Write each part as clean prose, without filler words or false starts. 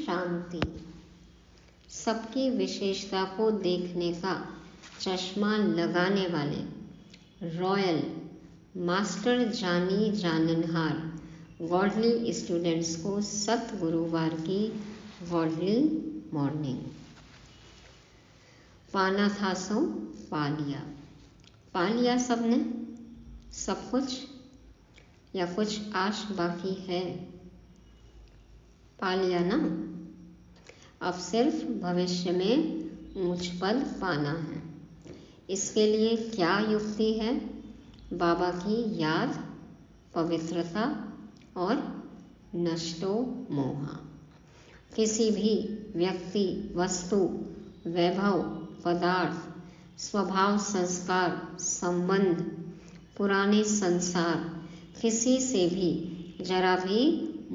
शांति। सबकी विशेषता को देखने का चश्मा लगाने वाले रॉयल मास्टर जानी जाननहार गॉडली स्टूडेंट्स को सत गुरुवार की गॉडली मॉर्निंग। पाना था सो पा लिया सबने सब कुछ, या कुछ आश बाकी है? पा लिया ना। अब सिर्फ भविष्य में ऊंच पद पाना है। इसके लिए क्या युक्ति है? बाबा की याद, पवित्रता और नष्टो मोहा। किसी भी व्यक्ति, वस्तु, वैभव, पदार्थ, स्वभाव, संस्कार, संबंध, पुराने संसार, किसी से भी जरा भी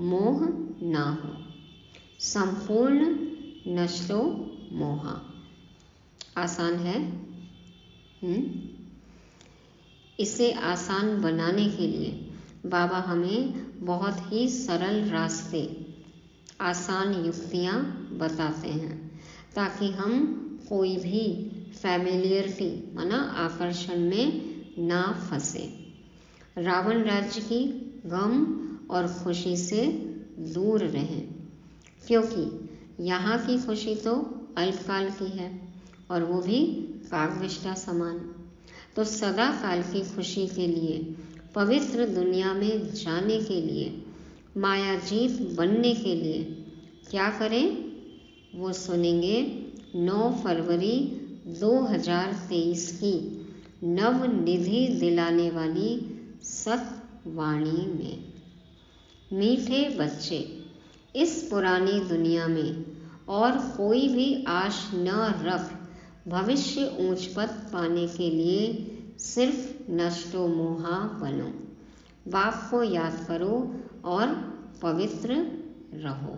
मोह ना हो। संपूर्ण नष्टो मोहा। आसान है। इसे आसान बनाने के लिए बाबा हमें बहुत ही सरल रास्ते, आसान युक्तियाँ बताते हैं, ताकि हम कोई भी फैमिलियरिटी माना आकर्षण में ना फंसे। रावण राज्य की गम और खुशी से दूर रहें, क्योंकि यहाँ की खुशी तो अल्पकाल की है और वो भी कागविष्टा समान। तो सदा काल की खुशी के लिए, पवित्र दुनिया में जाने के लिए, मायाजीत बनने के लिए क्या करें, वो सुनेंगे 9 फरवरी 2023 की नवनिधि दिलाने वाली सतवाणी में। मीठे बच्चे, इस पुरानी दुनिया में और कोई भी आश न रख, भविष्य ऊंच पद पाने के लिए सिर्फ नष्टो मोहा बनो। बाप को याद करो और पवित्र रहो।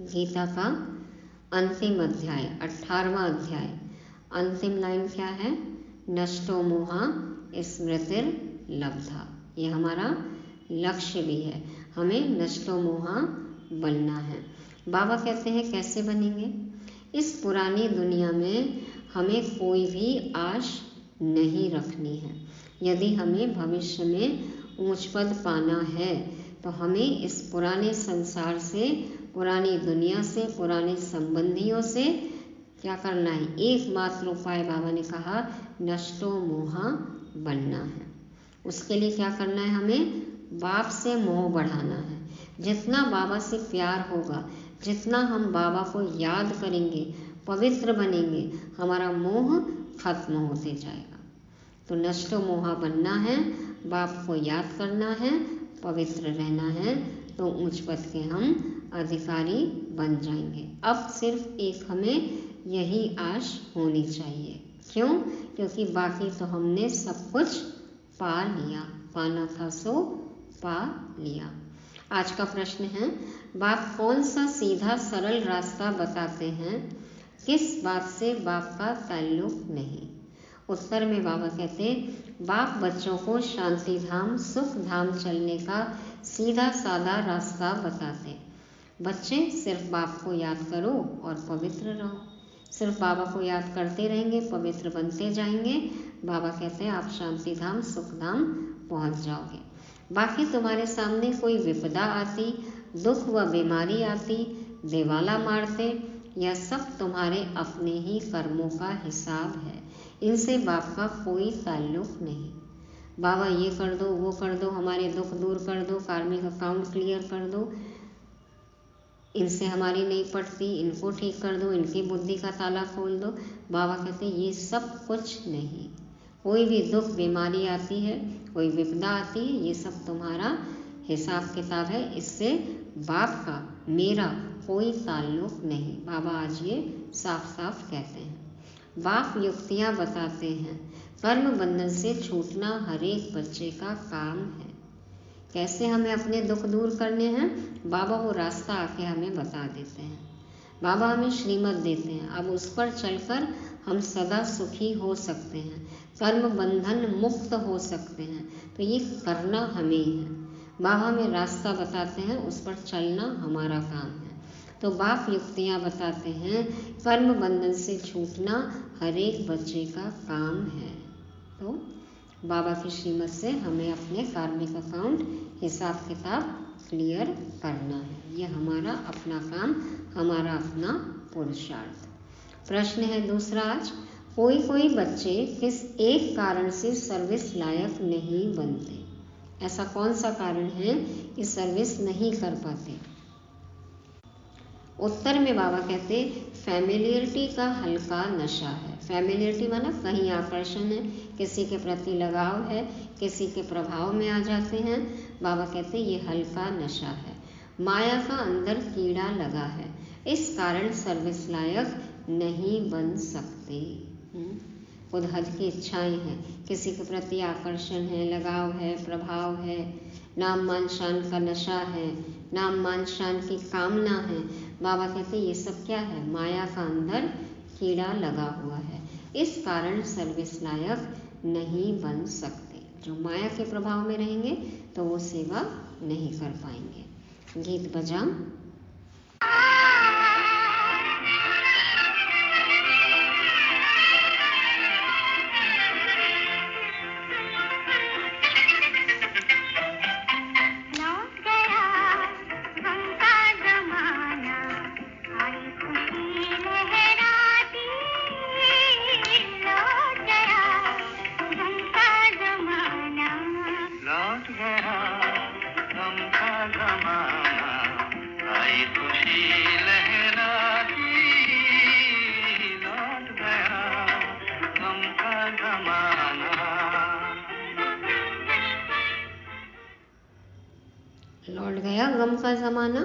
गीता का अंतिम अध्याय 18वां अध्याय, अंतिम लाइन क्या है? नष्टो मोहा स्मृतिर लब्धा। ये हमारा लक्ष्य भी है, हमें नष्टो मोहा बनना है। बाबा कहते हैं कैसे बनेंगे? इस पुरानी दुनिया में हमें कोई भी आश नहीं रखनी है। यदि हमें भविष्य में ऊंच पद पाना है तो हमें इस पुराने संसार से, पुरानी दुनिया से, पुराने संबंधियों से क्या करना है? एकमात्र उपाय बाबा ने कहा, नष्टो मोहा बनना है। उसके लिए क्या करना है? हमें बाप से मोह बढ़ाना है। जितना बाबा से प्यार होगा, जितना हम बाबा को याद करेंगे, पवित्र बनेंगे, हमारा मोह खत्म होते जाएगा। तो नष्टो मोहा बनना है, बाप को याद करना है, पवित्र रहना है, तो ऊंच पद के हम अधिकारी बन जाएंगे। अब सिर्फ एक हमें यही आश होनी चाहिए। क्यों? क्योंकि बाकी तो हमने सब कुछ पा लिया। पाना था सो पा लिया। आज का प्रश्न है, बाप कौन सा सीधा सरल रास्ता बताते हैं? किस बात से बाप का ताल्लुक नहीं? उत्तर में बाबा कहते, बाप बच्चों को शांति धाम सुख धाम चलने का सीधा साधा रास्ता बताते। बच्चे सिर्फ बाप को याद करो और पवित्र रहो। सिर्फ बाबा को याद करते रहेंगे, पवित्र बनते जाएंगे। बाबा कहते हैं आप शांति धाम सुख धाम पहुंच जाओगे। बाकी तुम्हारे सामने कोई विपदा आती, दुख व बीमारी आती, देवाला मारते, यह सब तुम्हारे अपने ही कर्मों का हिसाब है। इनसे बाप का कोई ताल्लुक नहीं। बाबा ये कर दो, वो कर दो, हमारे दुख दूर कर दो, कार्मिक अकाउंट क्लियर कर दो, इनसे हमारी नहीं पड़ती, इनको ठीक कर दो, इनकी बुद्धि का ताला खोल दो। बाबा कहते ये सब कुछ नहीं। कोई भी दुख बीमारी आती है, कोई विपदा आती है, ये सब तुम्हारा हिसाब किताब है। इससे बाप का मेरा कोई ताल्लुक नहीं। बाबा आज ये साफ साफ कहते हैं। बाप युक्तियाँ बताते हैं। कर्म बंधन से छूटना हर एक बच्चे का काम है। कैसे हमें अपने दुख दूर करने हैं, बाबा वो रास्ता आके हमें बता देते हैं। बाबा हमें श्रीमत देते हैं, अब उस पर चलकर हम सदा सुखी हो सकते हैं, कर्म बंधन मुक्त हो सकते हैं। तो ये करना हमें ही है। बाबा हमें रास्ता बताते हैं, उस पर चलना हमारा काम है। तो बाप युक्तियाँ बताते हैं, कर्म बंधन से छूटना हर एक बच्चे का काम है। तो बाबा की श्रीमत से हमें अपने कार्मिक अकाउंट हिसाब किताब क्लियर करना है। ये हमारा अपना काम, हमारा अपना पुरुषार्थ। प्रश्न है दूसरा आज, कोई बच्चे किस एक कारण से सर्विस लायक नहीं बनते? ऐसा कौन सा कारण है कि सर्विस नहीं कर पाते? उत्तर में बाबा कहते फैमिलियरिटी का हल्का नशा है। फैमिलियरिटी माना कहीं आकर्षण है, किसी के प्रति लगाव है, किसी के प्रभाव में आ जाते हैं। बाबा कहते ये हल्का नशा है। माया का अंदर कीड़ा लगा है, इस कारण सर्विस लायक नहीं बन सकते। खुद हद की इच्छाएं हैं, किसी के प्रति आकर्षण है, लगाव है, प्रभाव है, नाम मान शान का नशा है, नाम मान शान की कामना है। बाबा कहते ये सब क्या है? माया का अंदर कीड़ा लगा हुआ है, इस कारण सर्विस लायक नहीं बन सकते। जो माया के प्रभाव में रहेंगे तो वो सेवा नहीं कर पाएंगे। गीत बजा। लौट गया गम का ज़माना।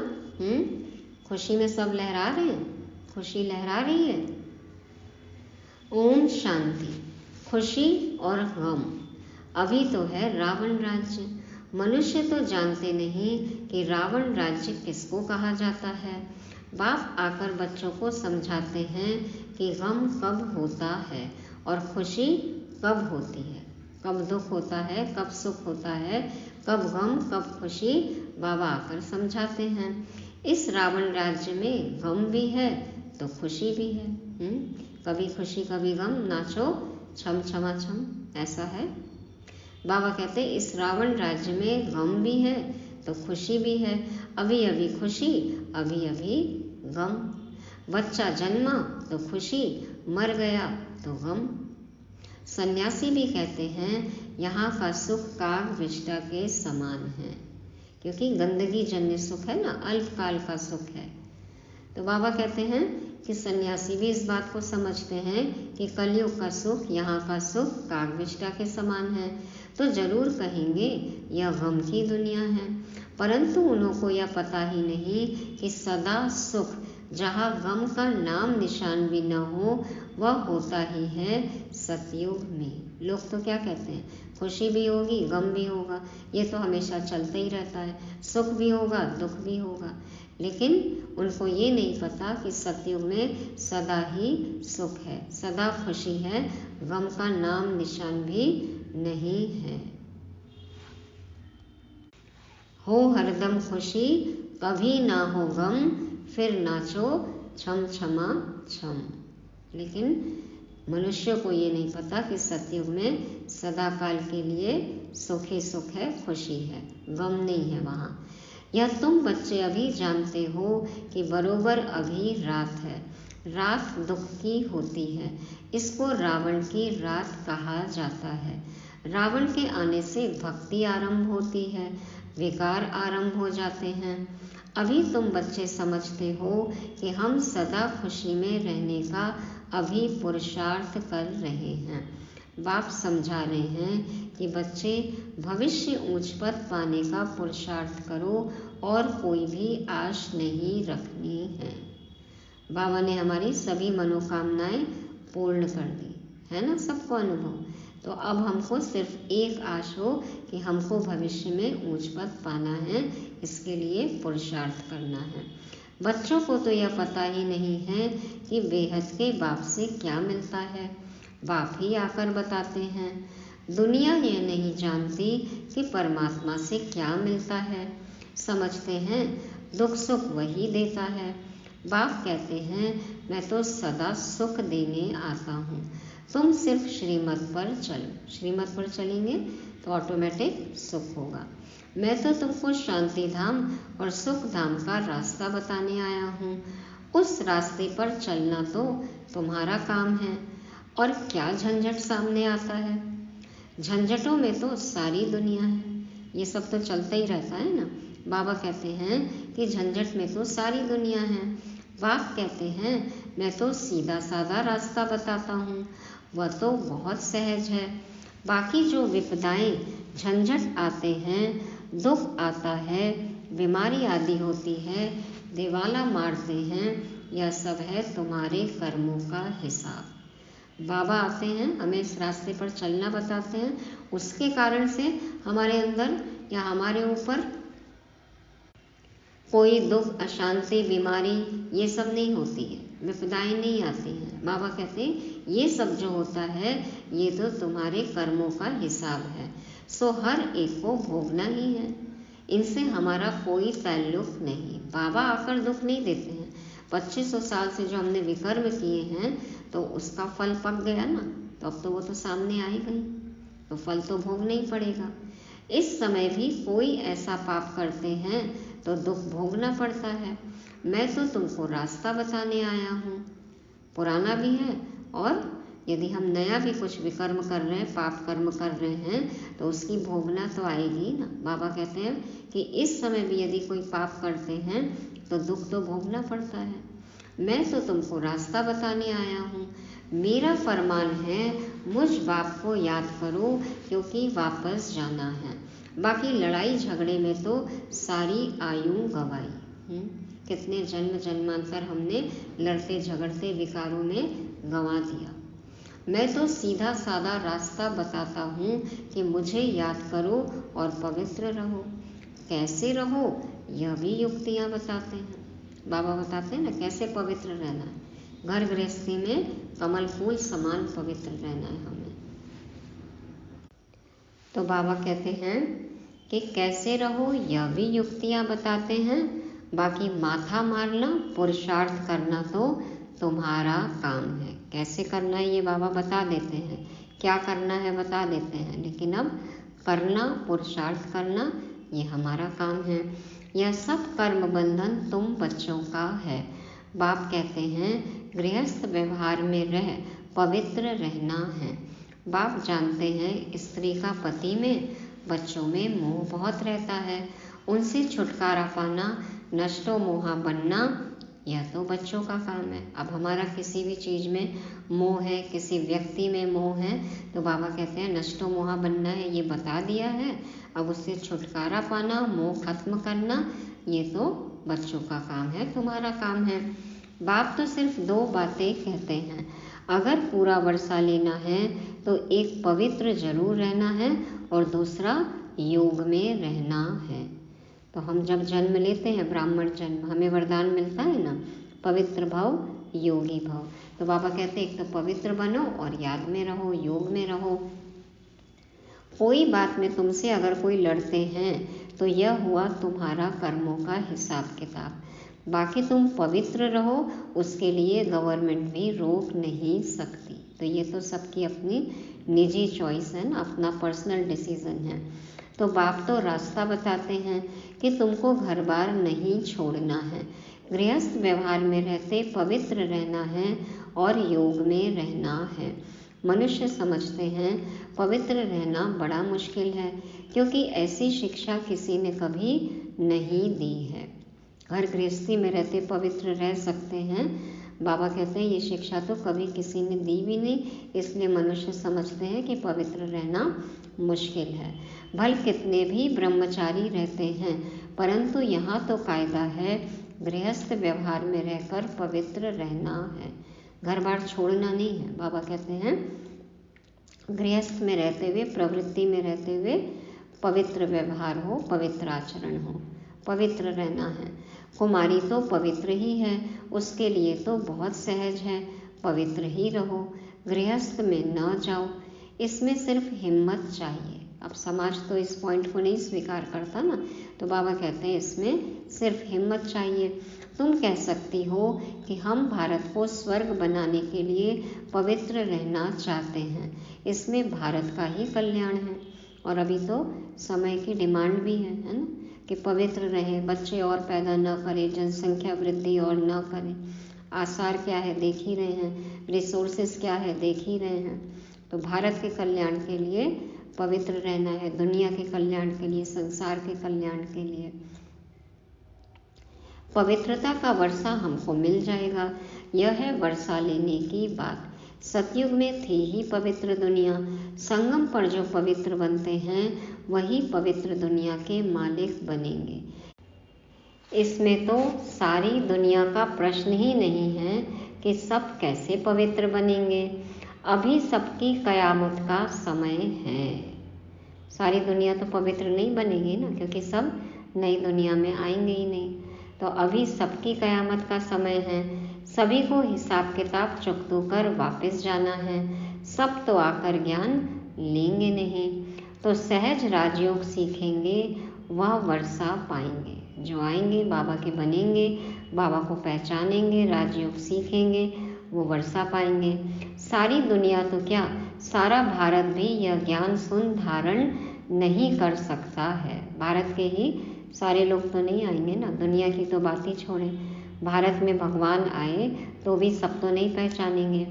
खुशी में सब लहरा रहे हैं, खुशी लहरा रही है। ओम शांति। खुशी और गम। अभी तो है रावण राज्य। मनुष्य तो जानते नहीं कि रावण राज्य किसको कहा जाता है। बाप आकर बच्चों को समझाते हैं कि गम कब होता है और खुशी कब होती है, कब दुख होता है, कब सुख होता है, कब गम कब खुशी। बाबा आकर समझाते हैं। इस रावण राज्य में गम भी है तो खुशी भी है। कभी खुशी कभी गम, नाचो छम छमा छम, ऐसा है। बाबा कहते इस रावण राज्य में गम भी है तो खुशी भी है। अभी अभी खुशी, अभी अभी गम। बच्चा जन्मा तो खुशी, मर गया तो गम। सन्यासी भी कहते हैं यहाँ का सुख काग विष्टा के समान है, क्योंकि गंदगी जन्य सुख है ना, अल्पकाल का सुख है। तो बाबा कहते हैं कि सन्यासी भी इस बात को समझते हैं कि कलयुग का सुख, यहाँ का सुख काग विष्टा के समान है। तो जरूर कहेंगे यह गम की दुनिया है, परंतु उनको यह पता ही नहीं कि सदा सुख जहाँ गम का नाम निशान भी न हो वह होता ही है सतयुग में। लोग तो क्या कहते हैं, खुशी भी होगी गम भी होगा, ये तो हमेशा चलता ही रहता है, सुख भी होगा दुख भी होगा। लेकिन उनको ये नहीं पता कि सतयुग में सदा ही सुख है, सदा खुशी है, गम का नाम निशान भी नहीं है। हो हरदम खुशी, कभी ना हो गम, फिर नाचो छम छमा छम। लेकिन मनुष्य को ये नहीं पता कि सतयुग में सदा काल के लिए सुख ही सुख है, खुशी है, गम नहीं है वहाँ। यह तुम बच्चे अभी जानते हो कि बरोबर अभी रात है, रात दुख की होती है, इसको रावण की रात कहा जाता है। रावण के आने से भक्ति आरंभ होती है, विकार आरंभ हो जाते हैं। अभी तुम बच्चे समझते हो कि हम सदा खुशी में रहने का अभी पुरुषार्थ कर रहे हैं। बाप समझा रहे हैं कि बच्चे भविष्य ऊंच पद पाने का पुरुषार्थ करो और कोई भी आश नहीं रखनी है। बाबा ने हमारी सभी मनोकामनाएं पूर्ण कर दी है ना, सबको अनुभव। तो अब हमको सिर्फ एक आश हो कि हमको भविष्य में ऊंच पद पाना है, इसके लिए पुरुषार्थ करना है। बच्चों को तो यह पता ही नहीं है कि बेहद के बाप से क्या मिलता है, बाप ही आकर बताते हैं। दुनिया ये नहीं जानती कि परमात्मा से क्या मिलता है, समझते हैं दुख सुख वही देता है। बाप कहते हैं मैं तो सदा सुख देने आता हूँ, तुम सिर्फ श्रीमत पर चलो। श्रीमत पर चलेंगे तो ऑटोमेटिक सुख होगा। मैं तो तुमको शांति धाम और सुख धाम का रास्ता बताने आया हूँ, उस रास्ते पर चलना तो तुम्हारा काम है। और क्या झंझट सामने आता है, झंझटों में तो सारी दुनिया है, ये सब तो चलता ही रहता है ना। बाबा कहते हैं कि झंझट में तो सारी दुनिया है। बाप कहते हैं मैं तो सीधा साधा रास्ता बताता हूँ, वह तो बहुत सहज है। बाकी जो विपदाएं झंझट आते हैं, दुख आता है, बीमारी आदि होती है, दिवाला मारते हैं, यह सब है तुम्हारे कर्मों का हिसाब। बाबा आते हैं, हमें इस रास्ते पर चलना बताते हैं, उसके कारण से हमारे अंदर या हमारे ऊपर कोई दुख, अशांति, बीमारी ये सब नहीं होती है, विपदाएं नहीं आती हैं। बाबा कहते हैं ये सब जो होता है ये तो तुम्हारे कर्मों का हिसाब है, सो हर एक को भोगना ही है, इनसे हमारा कोई ताल्लुक नहीं। बाबा आकर दुख नहीं देते हैं। 2500 साल से जो हमने विकर्म किए हैं तो उसका फल पक गया ना, तो अब तो वो तो सामने आएगा ही, तो फल तो भोगना ही पड़ेगा। इस समय भी कोई ऐसा पाप करते हैं तो दुख भोगना पड़ता है। मैं तो तुमको रास्ता बताने आया हूँ, पुराना भी है और यदि हम नया भी कुछ विकर्म कर रहे हैं, पाप कर्म कर रहे हैं तो उसकी भोगना तो आएगी ना। बाबा कहते हैं कि इस समय भी यदि कोई पाप करते हैं तो दुख तो भोगना पड़ता है। मैं तो तुमको रास्ता बताने आया हूँ, मेरा फरमान है मुझ बाप को याद करो क्योंकि वापस जाना है। बाकी लड़ाई झगड़े में तो सारी आयु गंवाई, कितने जन्म जन्मांतर हमने लड़ते झगड़ते विकारों में गंवा दिया। मैं तो सीधा साधा रास्ता बताता हूँ कि मुझे याद करो और पवित्र रहो। कैसे रहो यह भी युक्तियाँ बताते हैं। बाबा बताते हैं ना कैसे पवित्र रहना है, घर गृहस्थी में कमल फूल समान पवित्र रहना है हमें। तो बाबा कहते हैं कि कैसे रहो यह भी युक्तियाँ बताते हैं, बाकी माथा मारना पुरुषार्थ करना तो तुम्हारा काम है। कैसे करना है ये बाबा बता देते हैं, क्या करना है बता देते हैं, लेकिन अब करना, पुरुषार्थ करना ये हमारा काम है। यह सब कर्म बंधन तुम बच्चों का है। बाप कहते हैं गृहस्थ व्यवहार में रह पवित्र रहना है। बाप जानते हैं स्त्री का पति में, बच्चों में मोह बहुत रहता है, उनसे छुटकारा पाना, नष्टो मोहा बनना यह तो बच्चों का काम है। अब हमारा किसी भी चीज़ में मोह है, किसी व्यक्ति में मोह है, तो बाबा कहते हैं नष्टो मोहा बनना है, ये बता दिया है। अब उससे छुटकारा पाना, मोह खत्म करना ये तो बच्चों का काम है, तुम्हारा काम है। बाप तो सिर्फ 2 बातें कहते हैं, अगर पूरा वर्षा लेना है तो एक पवित्र जरूर रहना है और दूसरा योग में रहना है। तो हम जब जन्म लेते हैं ब्राह्मण जन्म, हमें वरदान मिलता है ना, पवित्र भव योगी भव। तो बाबा कहते हैं एक तो पवित्र बनो और याद में रहो, योग में रहो। कोई बात में तुमसे अगर कोई लड़ते हैं तो यह हुआ तुम्हारा कर्मों का हिसाब किताब, बाकी तुम पवित्र रहो, उसके लिए गवर्नमेंट भी रोक नहीं सकती। तो ये तो सबकी अपनी निजी चॉइस है ना, अपना पर्सनल डिसीजन है। तो बाप तो रास्ता बताते हैं कि तुमको घर बार नहीं छोड़ना है, गृहस्थ व्यवहार में रहते पवित्र रहना है और योग में रहना है। मनुष्य समझते हैं पवित्र रहना बड़ा मुश्किल है, क्योंकि ऐसी शिक्षा किसी ने कभी नहीं दी है। घर गृहस्थी में रहते पवित्र रह सकते हैं, बाबा कहते हैं ये शिक्षा तो कभी किसी ने दी भी नहीं, इसलिए मनुष्य समझते हैं कि पवित्र रहना मुश्किल है। भल कितने भी ब्रह्मचारी रहते हैं, परंतु यहाँ तो कायदा है गृहस्थ व्यवहार में रहकर पवित्र रहना है, घर बार छोड़ना नहीं है। बाबा कहते हैं गृहस्थ में रहते हुए, प्रवृत्ति में रहते हुए पवित्र व्यवहार हो, पवित्र आचरण हो, पवित्र रहना है। कुमारी तो पवित्र ही है, उसके लिए तो बहुत सहज है, पवित्र ही रहो, गृहस्थ में न जाओ। इसमें सिर्फ हिम्मत चाहिए। अब समाज तो इस पॉइंट को नहीं स्वीकार करता ना, तो बाबा कहते हैं इसमें सिर्फ हिम्मत चाहिए। तुम कह सकती हो कि हम भारत को स्वर्ग बनाने के लिए पवित्र रहना चाहते हैं, इसमें भारत का ही कल्याण है। और अभी तो समय की डिमांड भी है ना, कि पवित्र रहें, बच्चे और पैदा न करें, जनसंख्या वृद्धि और न करें। आसार क्या है देख ही रहे हैं, रिसोर्सेस क्या है देख ही रहे हैं। तो भारत के कल्याण के लिए पवित्र रहना है, दुनिया के कल्याण के लिए, संसार के कल्याण के लिए। पवित्रता का वर्षा हमको मिल जाएगा, यह है वर्षा लेने की बात। सतयुग में थी ही पवित्र दुनिया, संगम पर जो पवित्र बनते हैं वही पवित्र दुनिया के मालिक बनेंगे। इसमें तो सारी दुनिया का प्रश्न ही नहीं है कि सब कैसे पवित्र बनेंगे। अभी सबकी कयामत का समय है। सारी दुनिया तो पवित्र नहीं बनेगी ना, क्योंकि सब नई दुनिया में आएंगे ही नहीं। तो अभी सबकी कयामत का समय है, सभी को हिसाब किताब चुकतो कर वापस जाना है। सब तो आकर ज्ञान लेंगे नहीं, तो सहज राजयोग सीखेंगे, वह वर्षा पाएंगे। जो आएंगे बाबा के बनेंगे, बाबा को पहचानेंगे, राजयोग सीखेंगे, वो वर्षा पाएंगे। सारी दुनिया तो क्या, सारा भारत भी यह ज्ञान सुन धारण नहीं कर सकता है। भारत के ही सारे लोग तो नहीं आएंगे ना, दुनिया की तो बात ही छोड़ें। भारत में भगवान आए तो भी सब तो नहीं पहचानेंगे।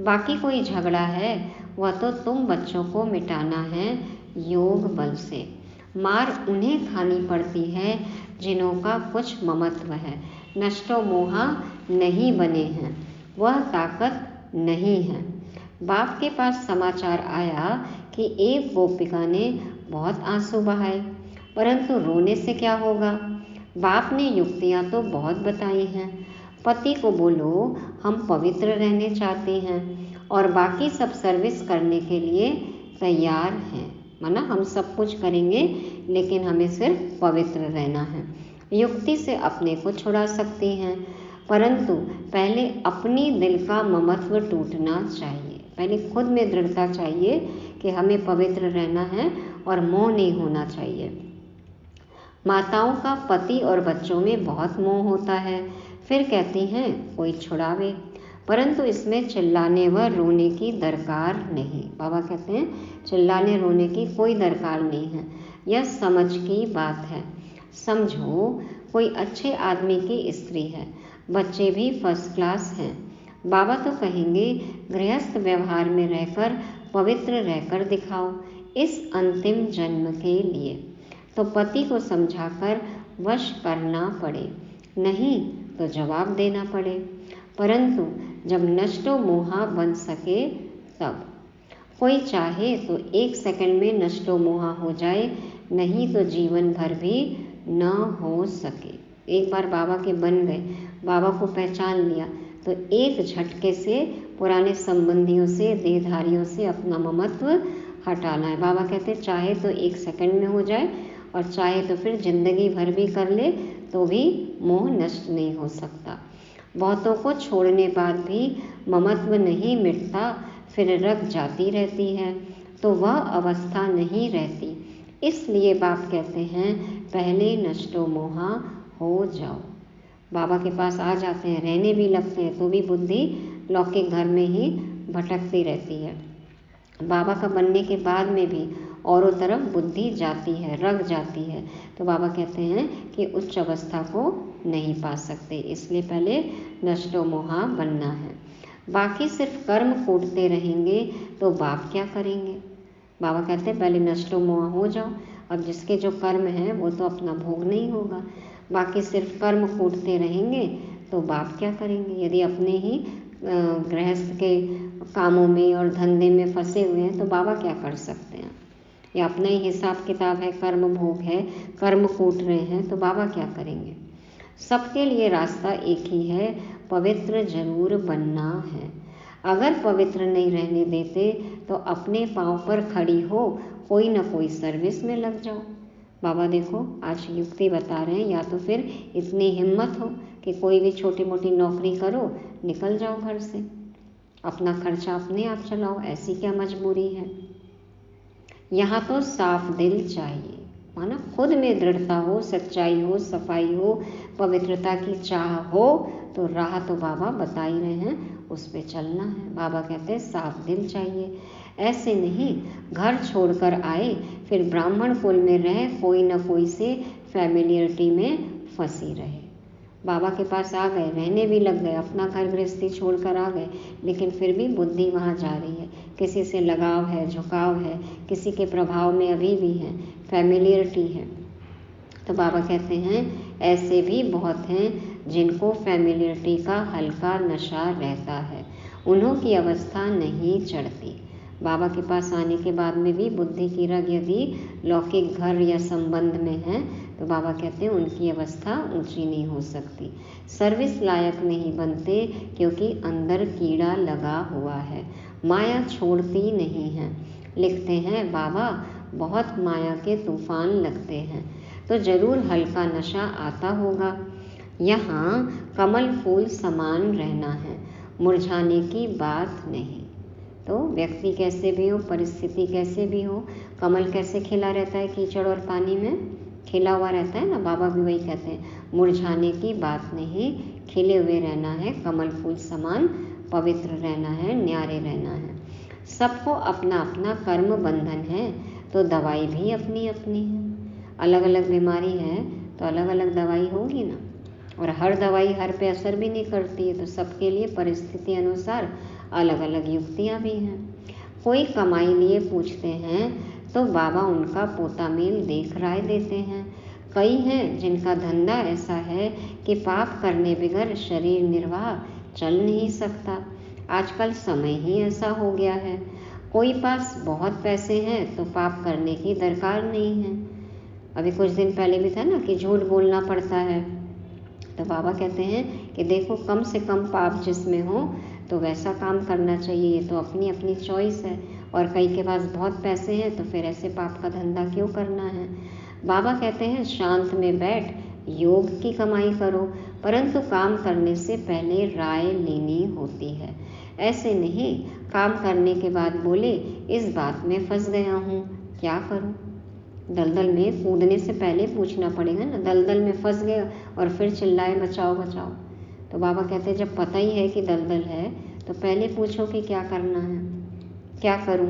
बाकी कोई झगड़ा है वह तो तुम बच्चों को मिटाना है योग बल से। मार उन्हें खानी पड़ती है जिन्हों का कुछ ममत्व है, नष्टो मोहा नहीं बने हैं, वह ताकत नहीं है। बाप के पास समाचार आया कि एक गोपिका ने बहुत आंसू बहाए, परंतु रोने से क्या होगा। बाप ने युक्तियाँ तो बहुत बताई हैं। पति को बोलो हम पवित्र रहने चाहते हैं और बाकी सब सर्विस करने के लिए तैयार हैं, माना हम सब कुछ करेंगे लेकिन हमें सिर्फ पवित्र रहना है। युक्ति से अपने को छुड़ा सकती हैं, परंतु पहले अपनी दिल का ममत्व टूटना चाहिए। पहले खुद में दृढ़ता चाहिए कि हमें पवित्र रहना है और मोह नहीं होना चाहिए। माताओं का पति और बच्चों में बहुत मोह होता है, फिर कहती हैं कोई छुड़ावे, परंतु इसमें चिल्लाने व रोने की दरकार नहीं। बाबा कहते हैं चिल्लाने रोने की कोई दरकार नहीं है, यह समझ की बात है। समझो कोई अच्छे आदमी की स्त्री है, बच्चे भी फर्स्ट क्लास हैं, बाबा तो कहेंगे गृहस्थ व्यवहार में रहकर पवित्र रहकर दिखाओ इस अंतिम जन्म के लिए। तो पति को समझाकर वश करना पड़े, नहीं तो जवाब देना पड़े, परंतु जब नष्टो मोहा बन सके तब। कोई चाहे तो 1 सेकंड में नष्टो मोहा हो जाए, नहीं तो जीवन भर भी न हो सके। एक बार बाबा के बन गए, बाबा को पहचान लिया, तो एक झटके से पुराने संबंधियों से, देहधारियों से अपना ममत्व हटाना है। बाबा कहते चाहे तो 1 सेकंड में हो जाए और चाहे तो फिर जिंदगी भर भी कर ले तो भी मोह नष्ट नहीं हो सकता। बहुतों को छोड़ने बाद भी ममत्व नहीं मिटता, फिर रग जाती रहती है, तो वह अवस्था नहीं रहती। इसलिए बाप कहते हैं पहले नष्टो मोहा हो जाओ। बाबा के पास आ जाते हैं, रहने भी लगते हैं, तो भी बुद्धि लौकिक घर में ही भटकती रहती है। बाबा का बनने के बाद में भी औरों तरफ बुद्धि जाती है, रग जाती है, तो बाबा कहते हैं कि उच्च अवस्था को नहीं पा सकते। इसलिए पहले नष्टो मोहा बनना है। बाकी सिर्फ कर्म कूटते रहेंगे तो बाप क्या करेंगे? बाबा कहते हैं पहले नष्टो मोहा हो जाओ। अब जिसके जो कर्म हैं वो तो अपना भोग नहीं होगा, बाकी सिर्फ कर्म कूटते रहेंगे तो बाप क्या करेंगे? यदि अपने ही गृहस्थ के कामों में और धंधे में फंसे हुए हैं तो बाबा क्या कर सकते हैं? या अपना ही हिसाब किताब है, कर्म भोग है, कर्म कूट रहे हैं, तो बाबा क्या करेंगे? सबके लिए रास्ता एक ही है, पवित्र जरूर बनना है। अगर पवित्र नहीं रहने देते तो अपने पाँव पर खड़ी हो कोई ना कोई सर्विस में लग जाओ। बाबा देखो आज युक्ति बता रहे हैं, या तो फिर इतनी हिम्मत हो कि कोई भी छोटी मोटी नौकरी करो, निकल जाओ घर से, अपना खर्चा अपने आप चलाओ, ऐसी क्या मजबूरी है? यहाँ तो साफ दिल चाहिए, माना खुद में दृढ़ता हो, सच्चाई हो, सफाई हो, पवित्रता की चाह हो, तो राह तो बाबा बता ही रहे हैं, उस पे चलना है। बाबा कहते हैं साफ दिल चाहिए। ऐसे नहीं घर छोड़कर आए फिर ब्राह्मण कुल में रहे, कोई ना कोई से फैमिलियरिटी में फंसी रहे। बाबा के पास आ गए, रहने भी लग गए, अपना घर गृहस्थी छोड़कर आ गए, लेकिन फिर भी बुद्धि वहाँ जा रही है, किसी से लगाव है, झुकाव है, किसी के प्रभाव में अभी भी है, फैमिलियरिटी है। तो बाबा कहते हैं ऐसे भी बहुत हैं जिनको फैमिलियरिटी का हल्का नशा रहता है, उन्हों की अवस्था नहीं चढ़ती। बाबा के पास आने के बाद में भी बुद्धि की रग यदि लौकिक घर या संबंध में है तो बाबा कहते हैं उनकी अवस्था ऊंची नहीं हो सकती, सर्विस लायक नहीं बनते, क्योंकि अंदर कीड़ा लगा हुआ है, माया छोड़ती नहीं है। लिखते हैं बाबा बहुत माया के तूफान लगते हैं तो जरूर हल्का नशा आता होगा। यहाँ कमल फूल समान रहना है, मुरझाने की बात नहीं। तो व्यक्ति कैसे भी हो, परिस्थिति कैसे भी हो, कमल कैसे खिला रहता है, कीचड़ और पानी में खिला हुआ रहता है ना। बाबा भी वही कहते हैं, मुरझाने की बात नहीं, खिले हुए रहना है, कमल फूल समान पवित्र रहना है, न्यारे रहना है। सबको अपना अपना कर्म बंधन है, तो दवाई भी अपनी अपनी है। अलग अलग बीमारी है तो अलग अलग दवाई होगी ना, और हर दवाई हर पे असर भी नहीं करती है, तो सबके लिए परिस्थिति अनुसार अलग अलग युक्तियाँ भी हैं। कोई कमाई लिए पूछते हैं तो बाबा उनका पोता मेल देख राय देते हैं। कई हैं जिनका धंधा ऐसा है कि पाप करने बगैर शरीर निर्वाह चल नहीं सकता। आजकल समय ही ऐसा हो गया है। कोई पास बहुत पैसे हैं तो पाप करने की दरकार नहीं है। अभी कुछ दिन पहले भी था ना कि झूठ बोलना पड़ता है, तो बाबा कहते हैं कि देखो कम से कम पाप जिसमें हो तो वैसा काम करना चाहिए, ये तो अपनी अपनी चॉइस है। और कई के पास बहुत पैसे हैं तो फिर ऐसे पाप का धंधा क्यों करना है। बाबा कहते हैं शांत में बैठ योग की कमाई करो, परंतु काम करने से पहले राय लेनी होती है। ऐसे नहीं काम करने के बाद बोले इस बात में फंस गया हूँ, क्या करूँ। दलदल में कूदने से पहले पूछना पड़ेगा ना, दलदल में फंस गया और फिर चिल्लाए बचाओ बचाओ। तो बाबा कहते हैं जब पता ही है कि दलदल है तो पहले पूछो कि क्या करना है, क्या करूं।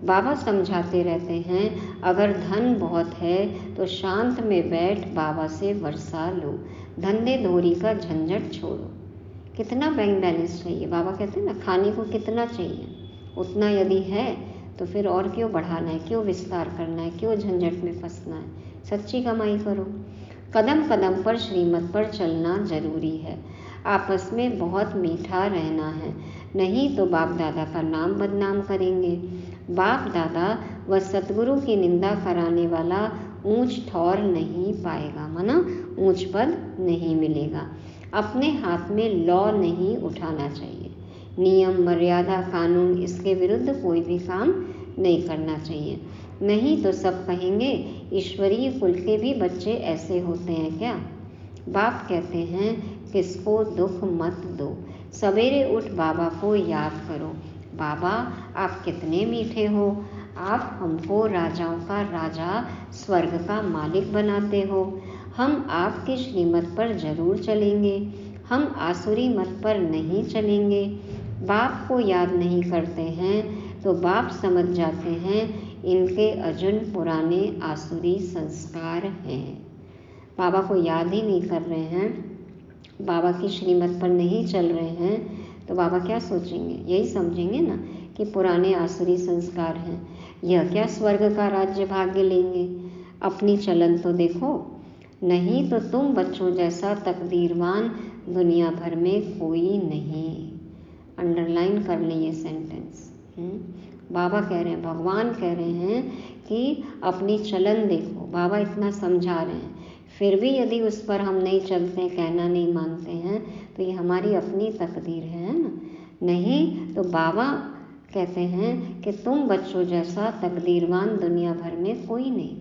बाबा समझाते रहते हैं अगर धन बहुत है तो शांत में बैठ बाबा से वर्षा लो, धंधे धोरी का झंझट छोड़ो। कितना बैंक बैलेंस चाहिए, बाबा कहते हैं ना खाने को कितना चाहिए, उतना यदि है तो फिर और क्यों बढ़ाना है, क्यों विस्तार करना है, क्यों झंझट में फंसना है। सच्ची कमाई करो। कदम कदम पर श्रीमत पर चलना जरूरी है। आपस में बहुत मीठा रहना है, नहीं तो बाप दादा का नाम बदनाम करेंगे। बाप दादा व सतगुरु की निंदा कराने वाला ऊंच ठौर नहीं पाएगा, माना ऊंच पद नहीं मिलेगा। अपने हाथ में लॉ नहीं उठाना चाहिए, नियम मर्यादा कानून इसके विरुद्ध कोई भी काम नहीं करना चाहिए। नहीं तो सब कहेंगे ईश्वरीय कुल के भी बच्चे ऐसे होते हैं क्या। बाप कहते हैं किसको दुख मत दो, सवेरे उठ बाबा को याद करो। बाबा आप कितने मीठे हो, आप हमको राजाओं का राजा स्वर्ग का मालिक बनाते हो। हम आपके श्रीमत पर जरूर चलेंगे, हम आसुरी मत पर नहीं चलेंगे। बाप को याद नहीं करते हैं तो बाप समझ जाते हैं इनके अजुन पुराने आसुरी संस्कार हैं। बाबा को याद ही नहीं कर रहे हैं, बाबा की श्रीमत पर नहीं चल रहे हैं, तो बाबा क्या सोचेंगे, यही समझेंगे ना कि पुराने आसुरी संस्कार हैं, यह क्या स्वर्ग का राज्य भाग्य लेंगे। अपनी चलन तो देखो, नहीं तो तुम बच्चों जैसा तकदीरवान दुनिया भर में कोई नहीं। अंडरलाइन कर लें ये सेंटेंस। बाबा कह रहे हैं, भगवान कह रहे हैं कि अपनी चलन देखो। बाबा इतना समझा रहे हैं, फिर भी यदि उस पर हम नहीं चलते, कहना नहीं मानते हैं, तो ये हमारी अपनी तकदीर है ना। नहीं तो बाबा कहते हैं कि तुम बच्चों जैसा तकदीरवान दुनिया भर में कोई नहीं।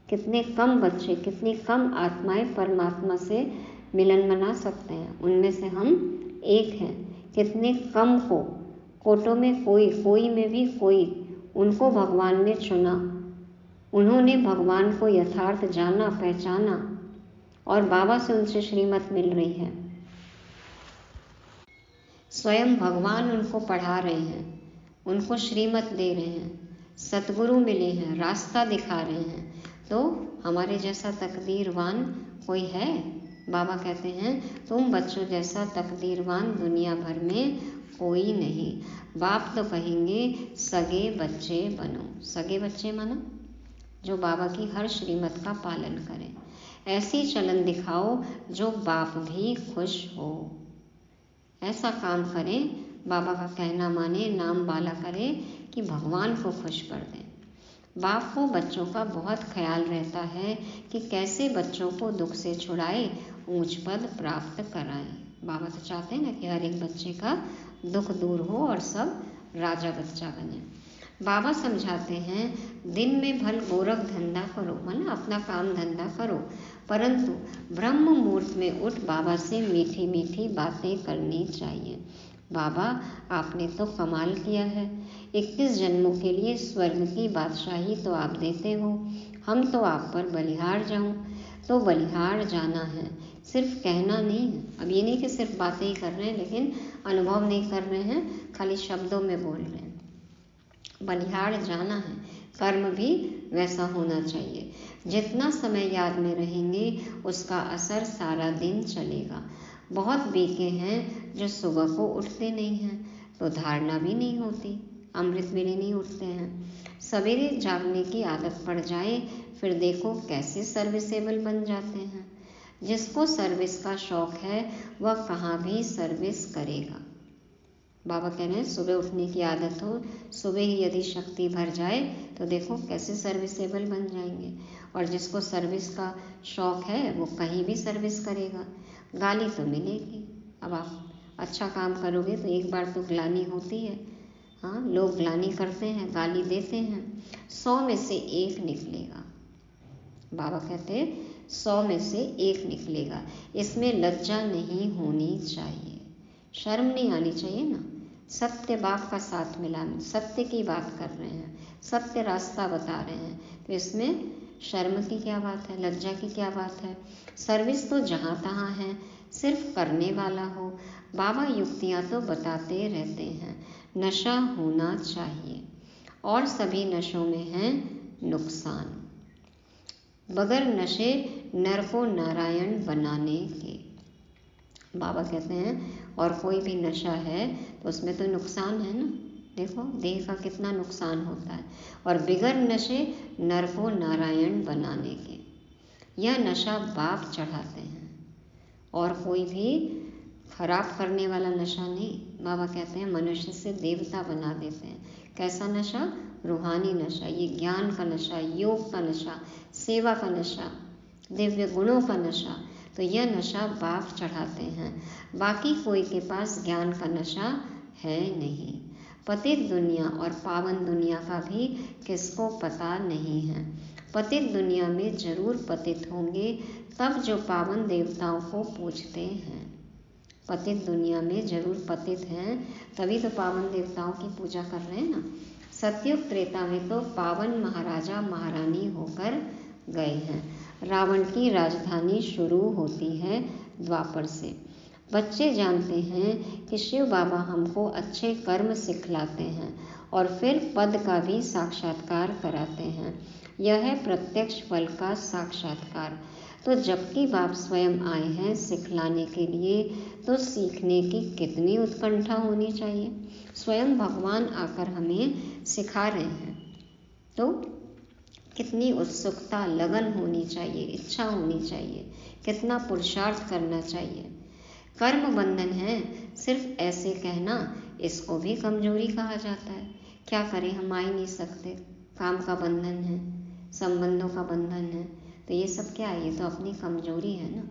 कितने कम बच्चे, कितनी कम आत्माएं परमात्मा से मिलन मना सकते हैं, उनमें से हम एक हैं। कितने कम को, कोटों में कोई, कोई में भी कोई, उनको भगवान ने चुना, उन्होंने भगवान को यथार्थ जाना, पहचाना, और बाबा से उनसे श्रीमत मिल रही है। स्वयं भगवान उनको पढ़ा रहे हैं, उनको श्रीमत दे रहे हैं, सतगुरु मिले हैं, रास्ता दिखा रहे हैं। तो हमारे जैसा तकदीरवान कोई है? बाबा कहते हैं तुम बच्चों जैसा तकदीरवान दुनिया भर में कोई नहीं। बाप तो कहेंगे सगे बच्चे बनो। सगे बच्चे मानो जो बाबा की हर श्रीमत का पालन करें, ऐसी चलन दिखाओ जो बाप भी खुश हो। ऐसा काम करें, बाबा का कहना माने, नाम बाला करें कि भगवान को खुश कर दें। बाप को बच्चों का बहुत ख्याल रहता है कि कैसे बच्चों को दुख से छुड़ाए, ऊंच पद प्राप्त कराएं। बाबा तो चाहते हैं ना कि हर एक बच्चे का दुख दूर हो और सब राजा बच्चा बने। बाबा समझाते हैं दिन में भल गोरख धंधा करो, माना अपना काम धंधा करो, परंतु ब्रह्म मुहूर्त में उठ बाबा से मीठी मीठी बातें करनी चाहिए। बाबा आपने तो कमाल किया है, 21 जन्मों के लिए स्वर्ग की बादशाही तो आप देते हो, हम तो आप पर बलिहार जाऊं, तो बलिहार जाना है, सिर्फ कहना नहीं है। अब ये नहीं कि सिर्फ बातें ही कर रहे हैं लेकिन अनुभव नहीं कर रहे हैं, खाली शब्दों में बोल रहे हैं। बलिहार जाना है, कर्म भी वैसा होना चाहिए। जितना समय याद में रहेंगे उसका असर सारा दिन चलेगा। बहुत बेके हैं जो सुबह को उठते नहीं हैं, तो धारणा भी नहीं होती, अमृत वेले नहीं उठते हैं। सवेरे जागने की आदत पड़ जाए, फिर देखो कैसे सर्विसेबल बन जाते हैं। जिसको सर्विस का शौक है वह कहाँ भी सर्विस करेगा। बाबा कह रहे हैं सुबह उठने की आदत हो, सुबह ही यदि शक्ति भर जाए तो देखो कैसे सर्विसेबल बन जाएंगे। और जिसको सर्विस का शौक है वो कहीं भी सर्विस करेगा। गाली तो मिलेगी, अब आप अच्छा काम करोगे तो एक बार तो ग्लानि होती है। हाँ, लोग ग्लानि करते हैं, गाली देते हैं, 100 में से 1 निकलेगा। बाबा कहते 100 में से 1 निकलेगा। इसमें लज्जा नहीं होनी चाहिए, शर्म नहीं आनी चाहिए ना। सत्य बाप का साथ मिला, सत्य की बात कर रहे हैं, सत्य रास्ता बता रहे हैं, तो इसमें शर्म की क्या बात है, लज्जा की क्या बात है। सर्विस तो जहाँ तहाँ है, सिर्फ करने वाला हो। बाबा युक्तियाँ तो बताते रहते हैं, नशा होना चाहिए और सभी नशों में है नुकसान। बगैर नशे नर को नारायण बनाने के। बाबा कहते हैं और कोई भी नशा है तो उसमें तो नुकसान है ना। देखो देह का कितना नुकसान होता है। और बिगर नशे नर को नारायण बनाने के, यह नशा बाप चढ़ाते हैं और कोई भी खराब करने वाला नशा नहीं। बाबा कहते हैं मनुष्य से देवता बना देते हैं। कैसा नशा? रूहानी नशा, ये ज्ञान का नशा, योग का नशा, सेवा का नशा, दिव्य गुणों का नशा। तो यह नशा बाप चढ़ाते हैं, बाकी कोई के पास ज्ञान का नशा है नहीं। पतित दुनिया और पावन दुनिया का भी किसको पता नहीं है। पतित दुनिया में जरूर पतित होंगे तब जो पावन देवताओं को पूजते हैं। पतित दुनिया में जरूर पतित हैं तभी तो पावन देवताओं की पूजा कर रहे हैं ना। सतयुग त्रेता में तो पावन महाराजा महारानी होकर गए हैं। रावण की राजधानी शुरू होती है द्वापर से। बच्चे जानते हैं कि शिव बाबा हमको अच्छे कर्म सिखलाते हैं और फिर पद का भी साक्षात्कार कराते हैं। यह है प्रत्यक्ष फल का साक्षात्कार। तो जबकि बाप स्वयं आए हैं सिखलाने के लिए तो सीखने की कितनी उत्कंठा होनी चाहिए। स्वयं भगवान आकर हमें सिखा रहे हैं तो कितनी उत्सुकता, लगन होनी चाहिए, इच्छा होनी चाहिए, कितना पुरुषार्थ करना चाहिए। कर्म बंधन है सिर्फ ऐसे कहना, इसको भी कमजोरी कहा जाता है। क्या करें, हम आ ही नहीं सकते, काम का बंधन है, संबंधों का बंधन है, तो ये सब क्या है, ये तो अपनी कमजोरी है ना।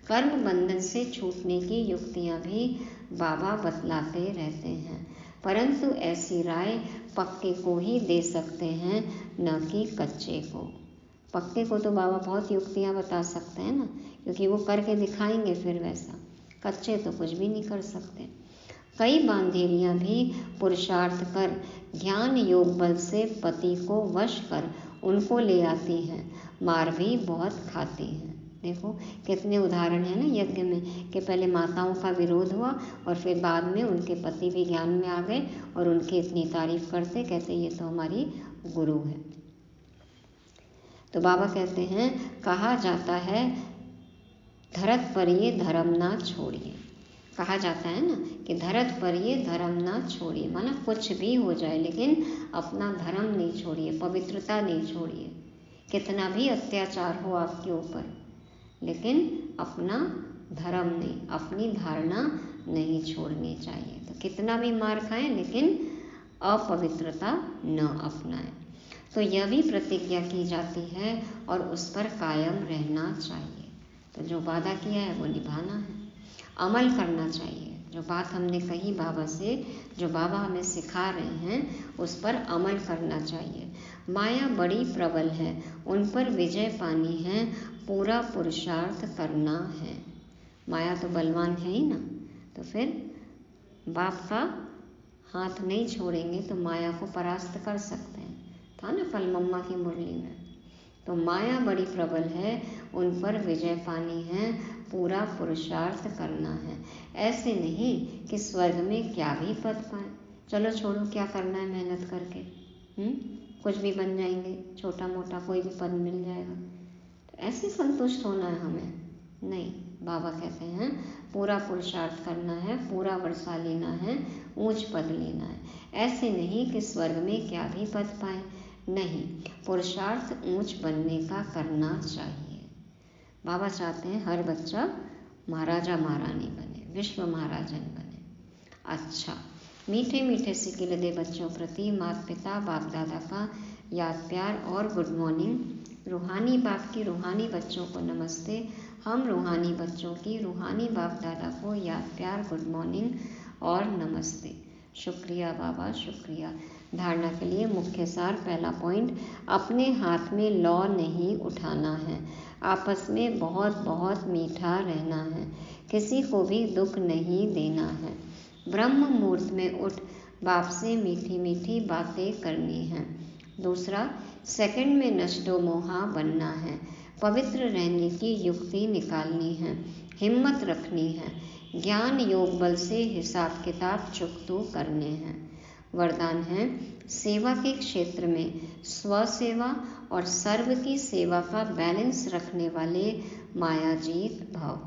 कर्म बंधन से छूटने की युक्तियाँ भी बाबा बतलाते रहते हैं, परंतु ऐसी राय पक्के को ही दे सकते हैं, न कि कच्चे को। पक्के को तो बाबा बहुत युक्तियाँ बता सकते हैं ना, क्योंकि वो करके दिखाएंगे फिर वैसा। कच्चे तो कुछ भी नहीं कर सकते। कई बांधेरियाँ भी पुरुषार्थ कर ज्ञान योग बल से पति को वश कर उनको ले आती हैं, मार भी बहुत खाती हैं। देखो कितने उदाहरण हैं ना यज्ञ में, कि पहले माताओं का विरोध हुआ और फिर बाद में उनके पति भी ज्ञान में आ गए और उनकी इतनी तारीफ करते, कहते ये तो हमारी गुरु है। तो बाबा कहते हैं, कहा जाता है धरत पर ये धर्म ना छोड़िए। कहा जाता है ना कि धरत पर ये धर्म ना छोड़िए, माना कुछ भी हो जाए लेकिन अपना धर्म नहीं छोड़िए, पवित्रता नहीं छोड़िए। कितना भी अत्याचार हो आपके ऊपर, लेकिन अपना धर्म नहीं, अपनी धारणा नहीं छोड़नी चाहिए। तो कितना भी मार खाएं लेकिन अपवित्रता न अपनाएं। तो यह भी प्रतिज्ञा की जाती है और उस पर कायम रहना चाहिए। तो जो वादा किया है वो निभाना है, अमल करना चाहिए। जो बात हमने कही बाबा से, जो बाबा हमें सिखा रहे हैं, उस पर अमल करना चाहिए। माया बड़ी प्रबल है, उन पर विजय पानी है, पूरा पुरुषार्थ करना है। माया तो बलवान है ही ना, तो फिर बाप का हाथ नहीं छोड़ेंगे तो माया को परास्त कर सकते हैं। था ना कल मम्मा की मुरली में। तो माया बड़ी प्रबल है, उन पर विजय पानी है, पूरा पुरुषार्थ करना है। ऐसे नहीं कि स्वर्ग में क्या भी पद पाए, चलो छोड़ो क्या करना है मेहनत करके, कुछ भी बन जाएंगे, छोटा मोटा कोई भी पद मिल जाएगा, तो ऐसे संतुष्ट होना है हमें? नहीं, बाबा कहते हैं पूरा पुरुषार्थ करना है, पूरा वर्षा लेना है, ऊंच पद लेना है। ऐसे नहीं कि स्वर्ग में क्या भी पद पाए, नहीं, पुरुषार्थ ऊंच बनने का करना चाहिए। बाबा चाहते हैं हर बच्चा महाराजा महारानी बने, विश्व महाराजन बने। अच्छा, मीठे मीठे से किले दे बच्चों प्रति माता पिता बाप दादा का याद प्यार और गुड मॉर्निंग। रूहानी बाप की रूहानी बच्चों को नमस्ते। हम रूहानी बच्चों की रूहानी बाप दादा को याद प्यार, गुड मॉर्निंग और नमस्ते। शुक्रिया बाबा, शुक्रिया। धारणा के लिए मुख्य सार, पहला पॉइंट, अपने हाथ में लौ नहीं उठाना है, आपस में बहुत बहुत मीठा रहना है, किसी को भी दुख नहीं देना है, ब्रह्म मुहूर्त में उठ बाप से मीठी मीठी बातें करनी हैं। दूसरा, सेकंड में नष्टो मोहा बनना है, पवित्र रहने की युक्ति निकालनी है, हिम्मत रखनी है, ज्ञान योग बल से हिसाब किताब चुकतू करने हैं। वरदान है, सेवा के क्षेत्र में स्वसेवा और सर्व की सेवा का बैलेंस रखने वाले मायाजीत भव।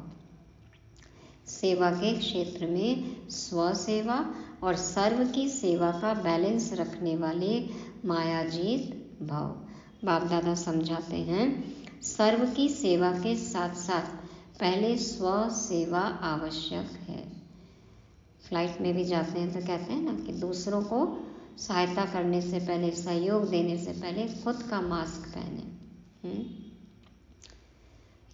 सेवा के क्षेत्र में स्वसेवा और सर्व की सेवा का बैलेंस रखने वाले मायाजीत भव। बाप दादा समझाते हैं, सर्व की सेवा के साथ साथ पहले स्व सेवा आवश्यक है। फ्लाइट में भी जाते हैं तो कहते हैं ना कि दूसरों को सहायता करने से पहले, सहयोग देने से पहले खुद का मास्क पहने।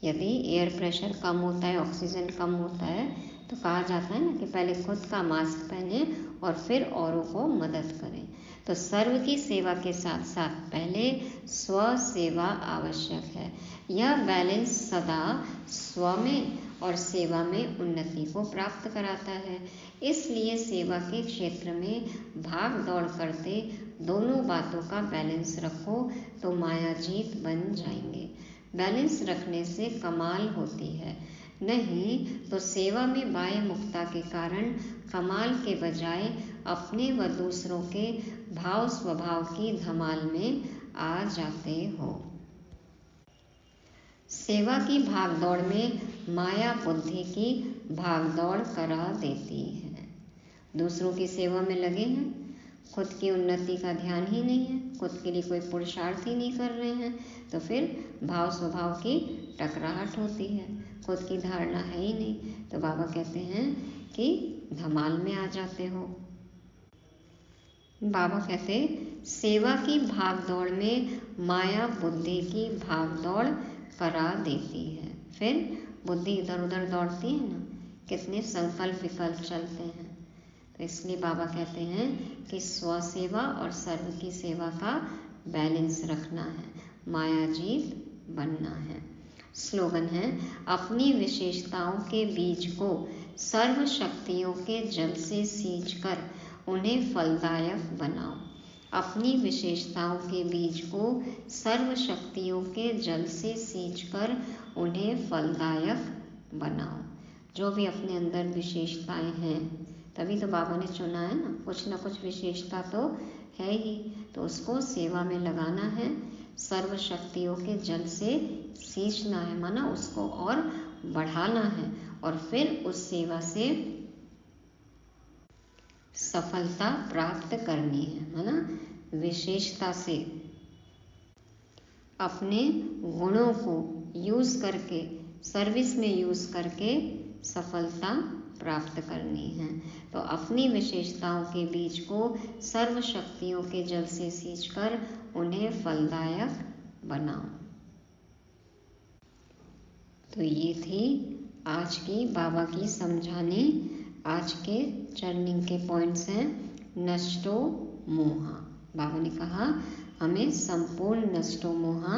यदि एयर प्रेशर कम होता है, ऑक्सीजन कम होता है, तो कहा जाता है ना कि पहले खुद का मास्क पहने और फिर औरों को मदद करें। तो सर्व की सेवा के साथ साथ पहले स्व सेवा आवश्यक है। यह बैलेंस सदा स्व में और सेवा में उन्नति को प्राप्त कराता है। इसलिए सेवा के क्षेत्र में भाग दौड़ करते दोनों बातों का बैलेंस रखो तो मायाजीत बन जाएंगे। बैलेंस रखने से कमाल होती है, नहीं तो सेवा में बाह्य मुक्ता के कारण कमाल के बजाय अपने व दूसरों के भाव स्वभाव की धमाल में आ जाते हो। सेवा की भागदौड़ में माया बुद्धि की भागदौड़ करा देती है। दूसरों की सेवा में लगे हैं, खुद की उन्नति का ध्यान ही नहीं है, खुद के लिए कोई पुरुषार्थ ही नहीं कर रहे हैं, तो फिर भाव स्वभाव की टकराहट होती है, खुद की धारणा है ही नहीं। तो बाबा कहते हैं कि धमाल में आ जाते हो। बाबा कहते सेवा की भागदौड़ में माया बुद्धि की भागदौड़ करा देती है। फिर बुद्धि इधर उधर दौड़ती है ना, कितने संकल्प विकल्प चलते हैं। तो इसलिए बाबा कहते हैं कि स्व सेवा और सर्व की सेवा का बैलेंस रखना है, मायाजीत बनना है। स्लोगन है, अपनी विशेषताओं के बीज को सर्व शक्तियों के जल से सींचकर उन्हें फलदायक बनाओ। अपनी विशेषताओं के बीज को सर्व शक्तियों के जल से सींचकर उन्हें फलदायक बनाओ। जो भी अपने अंदर विशेषताएं हैं, तभी तो बाबा ने चुना है ना कुछ विशेषता तो है ही, तो उसको सेवा में लगाना है, सर्व शक्तियों के जल से सींचना है, माना उसको और बढ़ाना है, और फिर उस सेवा से सफलता प्राप्त करनी है, माना विशेषता से अपने गुणों को यूज करके, सर्विस में यूज करके सफलता प्राप्त करनी है। तो अपनी विशेषताओं के बीज को सर्व शक्तियों के जल से सींचकर उन्हें फलदायक बनाओ। तो ये थी आज की बाबा की समझानी। आज के चर्निंग के पॉइंट्स हैं, नष्टो मोहा। बाबा ने कहा हमें संपूर्ण नष्टो मोहा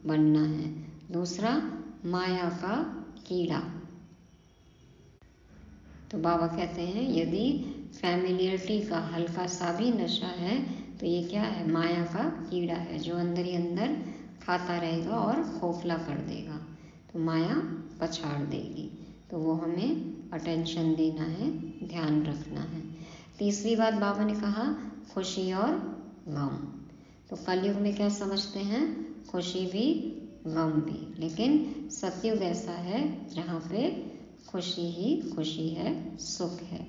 बनना है। दूसरा, माया का कीड़ा। तो बाबा कहते हैं यदि फैमिलियरिटी का हल्का सा भी नशा है तो ये क्या है, माया का कीड़ा है, जो अंदर ही अंदर खाता रहेगा और खोखला कर देगा, तो माया पछाड़ देगी। तो वो हमें अटेंशन देना है, ध्यान रखना है। तीसरी बात बाबा ने कहा खुशी और गम। तो कलयुग में क्या समझते हैं, खुशी भी गम भी, लेकिन सतयुग ऐसा है जहाँ पे खुशी ही खुशी है, सुख है।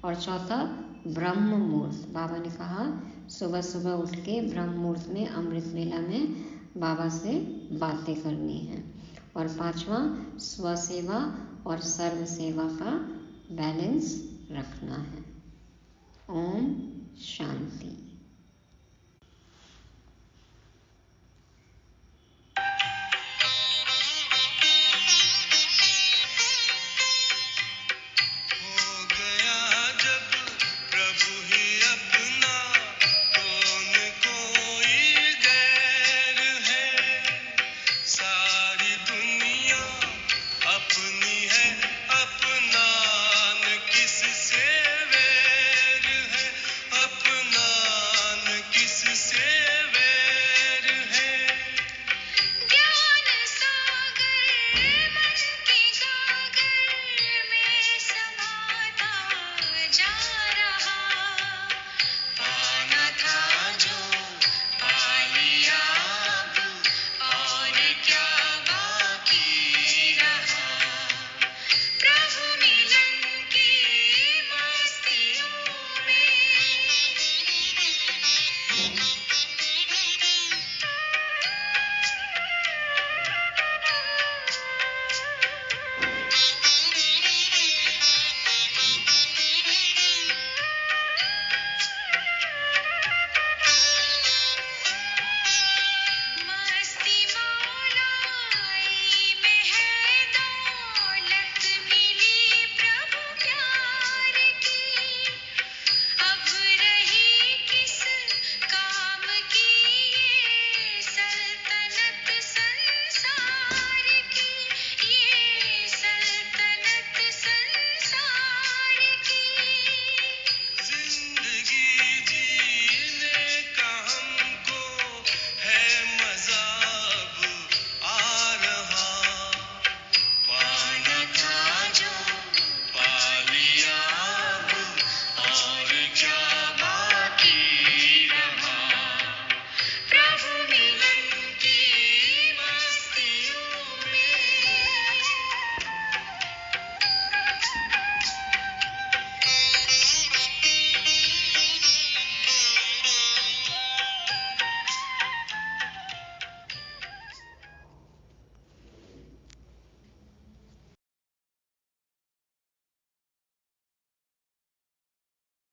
और चौथा, ब्रह्म मुहूर्त। बाबा ने कहा सुबह सुबह उठ के ब्रह्म मुहूर्त में, अमृत वेला में बाबा से बातें करनी है। और पांचवा, स्व सेवा और सर्व सेवा का बैलेंस रखना है। ओम शांति।